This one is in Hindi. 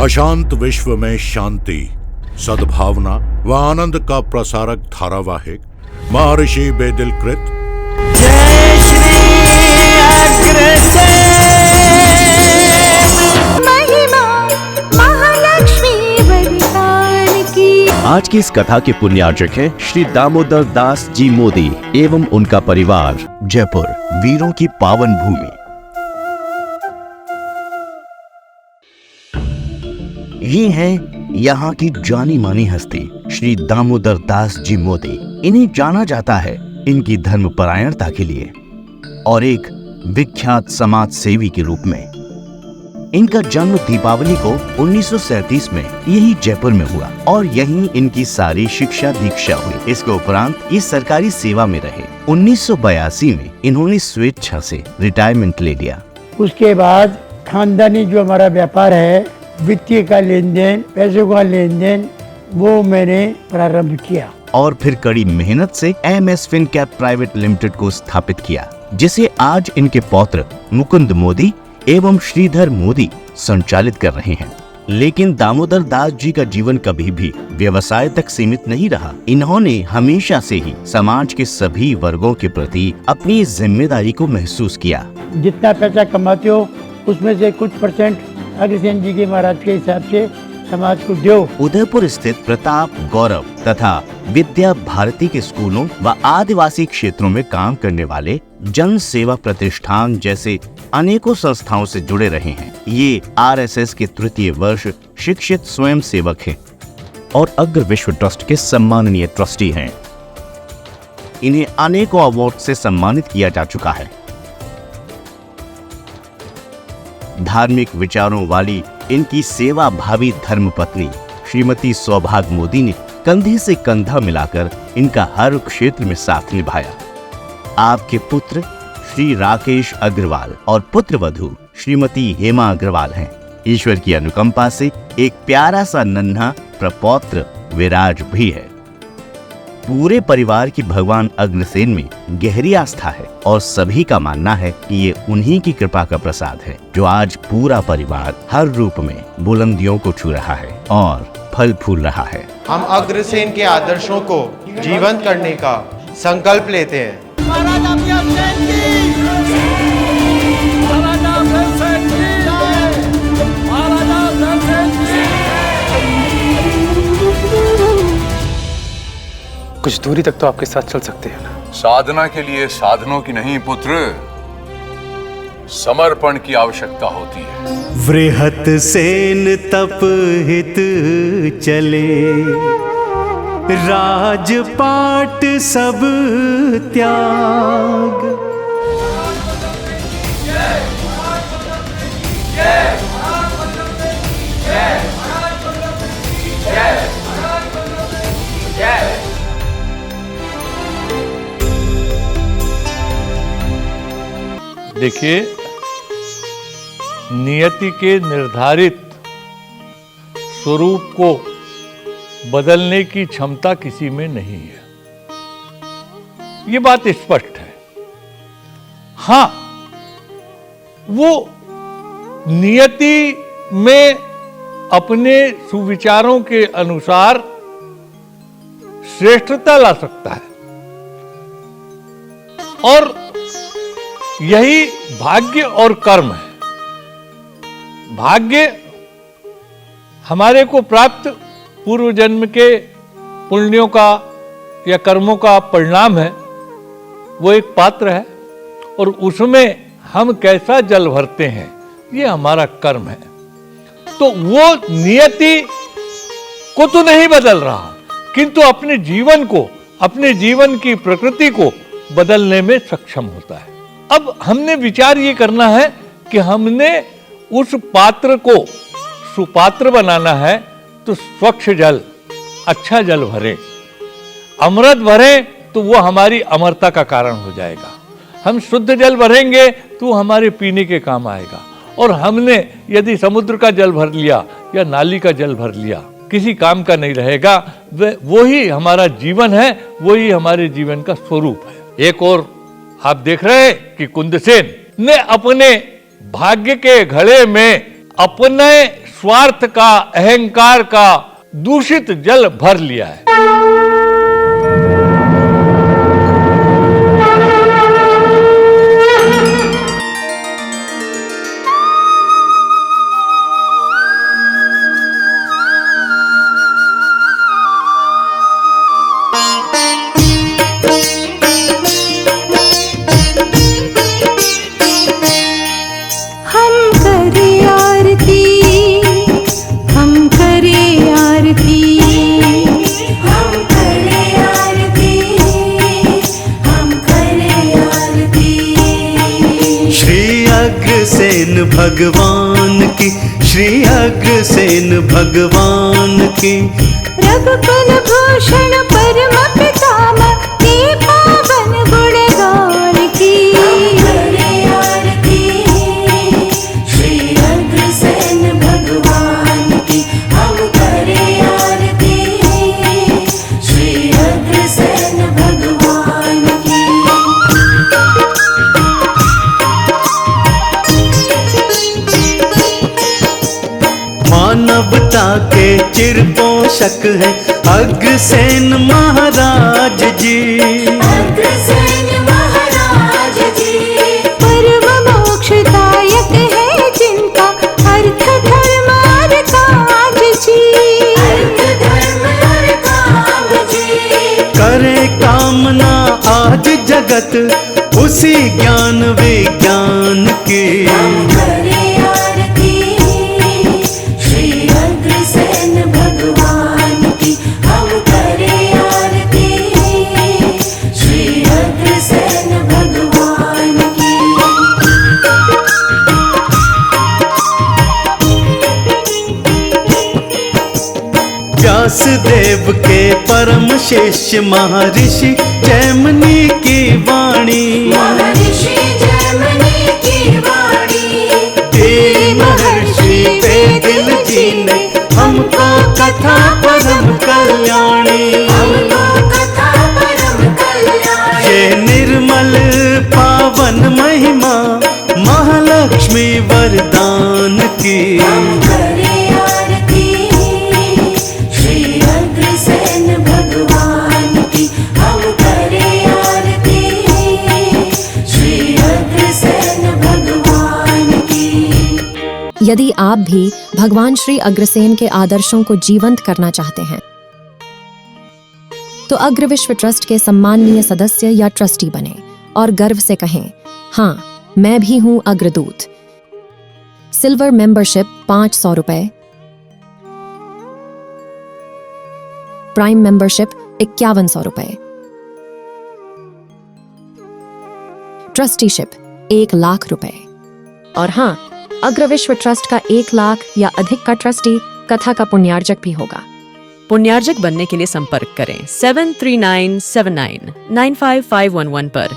अशांत विश्व में शांति, सद्भावना व आनंद का प्रसारक धारावाहिक महर्षि बेदिल कृत जय श्री अग्रसेन महिमा महालक्ष्मी वरदान की। आज की इस कथा के पुण्यार्जक हैं श्री दामोदर दास जी मोदी एवं उनका परिवार, जयपुर, वीरों की पावन भूमि। ये हैं यहाँ की जानी मानी हस्ती श्री दामोदर दास जी मोदी। इन्हें जाना जाता है इनकी धर्मपरायणता के लिए और एक विख्यात समाज सेवी के रूप में। इनका जन्म दीपावली को 1937 में यही जयपुर में हुआ और यहीं इनकी सारी शिक्षा दीक्षा हुई। इसके उपरांत ये सरकारी सेवा में रहे। 1982 में इन्होंने स्वेच्छा से रिटायरमेंट ले लिया। उसके बाद खानदानी जो हमारा व्यापार है, वित्तीय का लेन देन, पैसों का लेन देन, वो मैंने प्रारंभ किया और फिर कड़ी मेहनत से MS फिनकैप प्राइवेट लिमिटेड को स्थापित किया, जिसे आज इनके पौत्र मुकुंद मोदी एवं श्रीधर मोदी संचालित कर रहे हैं। लेकिन दामोदर दास जी का जीवन कभी भी व्यवसाय तक सीमित नहीं रहा। इन्होंने हमेशा से ही समाज के सभी वर्गों के प्रति अपनी जिम्मेदारी को महसूस किया। जितना पैसा कमाते हो उसमें से कुछ परसेंट अग्रसेन जी के महाराज के हिसाब से समाज को दो। उदयपुर स्थित प्रताप, गौरव तथा विद्या भारती के स्कूलों व आदिवासी क्षेत्रों में काम करने वाले जन सेवा प्रतिष्ठान जैसे अनेकों संस्थाओं से जुड़े रहे हैं। ये RSS के तृतीय वर्ष शिक्षित स्वयं सेवक हैं और अग्र विश्व ट्रस्ट के सम्माननीय ट्रस्टी हैं। इन्हें अनेकों अवार्ड से सम्मानित किया जा चुका है। धार्मिक विचारों वाली इनकी सेवा भावी धर्मपत्नी श्रीमती सौभाग्य मोदी ने कंधे से कंधा मिलाकर इनका हर क्षेत्र में साथ निभाया। आपके पुत्र श्री राकेश अग्रवाल और पुत्रवधू श्रीमती हेमा अग्रवाल हैं। ईश्वर की अनुकंपा से एक प्यारा सा नन्हा प्रपौत्र विराज भी है। पूरे परिवार की भगवान अग्रसेन में गहरी आस्था है और सभी का मानना है कि ये उन्हीं की कृपा का प्रसाद है, जो आज पूरा परिवार हर रूप में बुलंदियों को छू रहा है और फल फूल रहा है। हम अग्रसेन के आदर्शों को जीवंत करने का संकल्प लेते हैं। कुछ दूरी तक तो आपके साथ चल सकते हैं ना। साधना के लिए साधनों की नहीं पुत्र, समर्पण की आवश्यकता होती है। वृहत सेन तप हित चले, राजपाट सब त्याग। देखिए, नियति के निर्धारित स्वरूप को बदलने की क्षमता किसी में नहीं है, ये बात स्पष्ट है। हाँ, वो नियति में अपने सुविचारों के अनुसार श्रेष्ठता ला सकता है और यही भाग्य और कर्म है। भाग्य हमारे को प्राप्त पूर्व जन्म के पुण्यों का या कर्मों का परिणाम है, वो एक पात्र है और उसमें हम कैसा जल भरते हैं, ये हमारा कर्म है। तो वो नियति को तो नहीं बदल रहा, किंतु अपने जीवन को, अपने जीवन की प्रकृति को बदलने में सक्षम होता है। अब हमने विचार ये करना है कि हमने उस पात्र को सुपात्र बनाना है, तो स्वच्छ जल, अच्छा जल भरे, अमृत भरे, तो वो हमारी अमरता का कारण हो जाएगा। हम शुद्ध जल भरेंगे तो हमारे पीने के काम आएगा। और हमने यदि समुद्र का जल भर लिया या नाली का जल भर लिया, किसी काम का नहीं रहेगा। वो ही हमारा जीवन है, वो ही हमारे जीवन का स्वरूप है। एक और आप देख रहे हैं कि कुंदसेन ने अपने भाग्य के घड़े में अपने स्वार्थ का, अहंकार का दूषित जल भर लिया है। अग्रसेन भगवान की, श्री अग्रसेन भगवान की। रघुकुल भूषण परम पितामह के पावन गुणगान की। श्री अग्रसेन भगवान की हम करें आरती। श्री अग्रसेन भगवान की। मानवता के चिरपोषक है अग्रसेन महाराज जी। अग्रसेन महाराज जी परम मोक्षदायक है जिनका अर्थ धर्म और काज जी। अर्थ धर्म और काम जी। करे कामना आज जगत उसी ज्ञान विज्ञान की। हम करें आरती। श्री अग्रसेन भगवान की हम करें आरती। श्री अग्रसेन भगवान की। व्यास देव के परम शिष्य महर्षि जैमिनी की वाणी। महर्षि जैमिनी की वाणी। महर्षि वेदिल जी ने हमको कथा परम कल्याणी। हमको कथा परम कल्याणी। ये निर्मल पावन महिमा महालक्ष्मी वरदान की। हम करें आरती। श्री अग्रसेन भगवान की हम करें आरती। श्री अग्रसेन भगवान की। यदि आप भी भगवान श्री अग्रसेन के आदर्शों को जीवंत करना चाहते हैं तो अग्र विश्व ट्रस्ट के सम्माननीय सदस्य या ट्रस्टी बने और गर्व से कहें, हाँ, मैं भी हूं अग्रदूत। सिल्वर मेंबरशिप 500 रुपए, प्राइम मेंबरशिप 5100 रुपए, ट्रस्टीशिप 1 लाख रुपए। और हाँ, अग्र विश्व ट्रस्ट का 1 लाख या अधिक का ट्रस्टी कथा का पुण्यार्जक भी होगा। पुण्यार्जक बनने के लिए संपर्क करें 7397995511 पर।